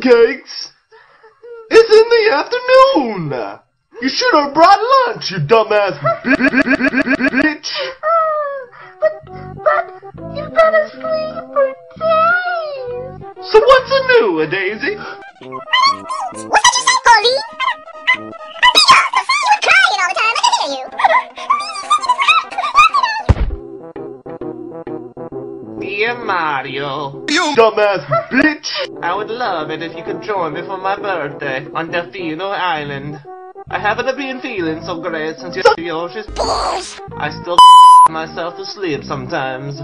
pancakes? It's in the afternoon. You should have brought lunch, you dumbass bitch. But you've been asleep for days. So what's new, Daisy? What's that you say, Polly? You were crying all the time. I can hear you. Dear Mario, You dumbass bitch. I would love it if you could join me for my birthday on Delfino Island. I haven't been feeling so great since Yoshi's balls. I still myself to sleep sometimes.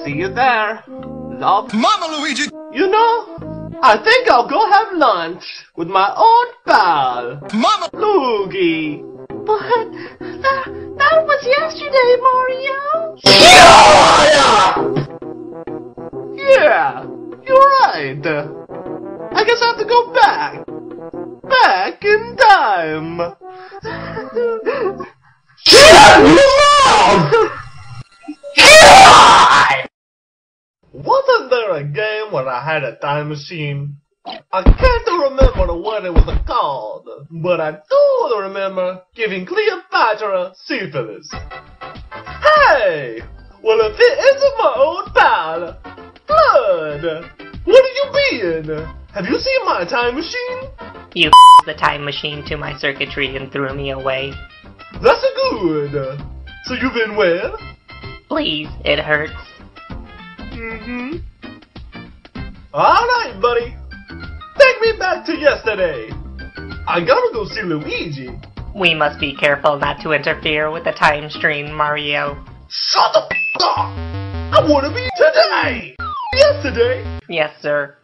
See you there. Love, Mama Luigi! You know, I think I'll go have lunch with my old pal, Mama! Luigi. But that was yesterday, Mario. Yeah, you're right. I guess I have to go back. Back in time. Shut your mouth! Wasn't there a game where I had a time machine? I can't remember what it was called, but I do remember giving Cleopatra syphilis. Hey! Well, if it isn't my old pal, Blood, what are you being? Have you seen my time machine? You the time machine to my circuitry and threw me away. That's a good. So you've been well? Please, it hurts. Mm-hmm. Alright, buddy. Take me back to yesterday. I gotta go see Luigi. We must be careful not to interfere with the time stream, Mario. Shut the f*** up! I wanna be today! Yesterday! Yes, sir.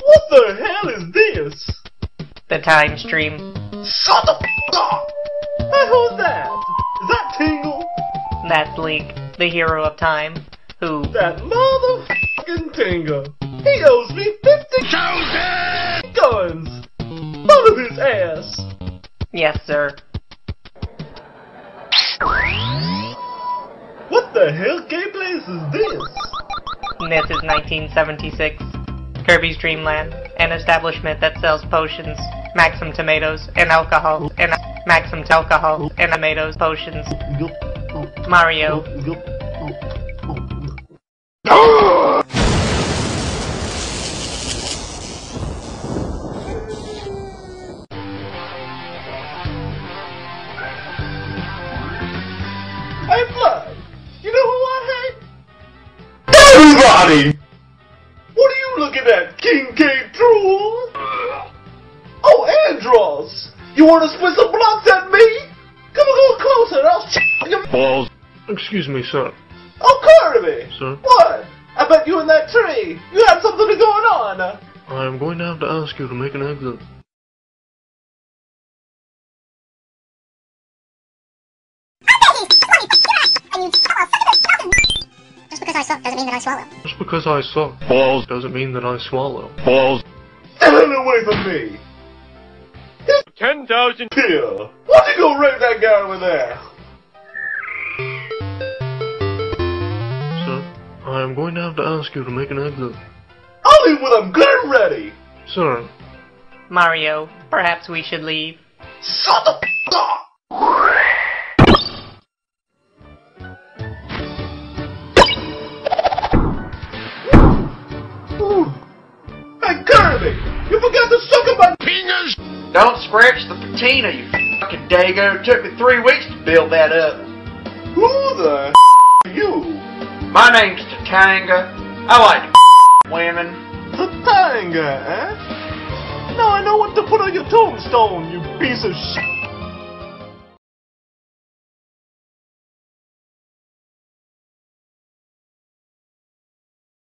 What the hell is this? The time stream. Shut the f*** up! Hey, who's that? Is that Tingle? That's Link, the hero of time, who... That motherfucking Tingle. He owes me 50,000 coins! Out of his ass! Yes, sir. What the hell gay place is this? This is 1976. Kirby's Dream Land, an establishment that sells potions, Maxim tomatoes, and alcohol, and Maxim alcohol, and tomatoes, potions. Mario. Hey, Blood! You know who I hate? Everybody! What are you looking at, King K. Drool? Oh, Andros! You wanna split some blocks at me? Come a little closer and I'll your balls. Excuse me, sir. Oh, Kirby! Sir? What? I bet you in that tree. You had something going on. I am going to have to ask you to make an exit. Just because I suck doesn't mean that I swallow. Just because I suck balls doesn't mean that I swallow balls. Get it away from me! 10,000 Here! Why don't you go rape that guy over there? Sir, I am going to have to ask you to make an exit. I'll leave when I'm good and ready! Sir. Mario, perhaps we should leave. Shut the f*** up! Hey, Kirby! You forgot to suck up my penis! Don't scratch the patina, you fucking dago. It took me 3 weeks to build that up. Who the are you? My name's Tatanga. I like to women. Tatanga, eh? Now I know what to put on your tombstone, you piece of shit.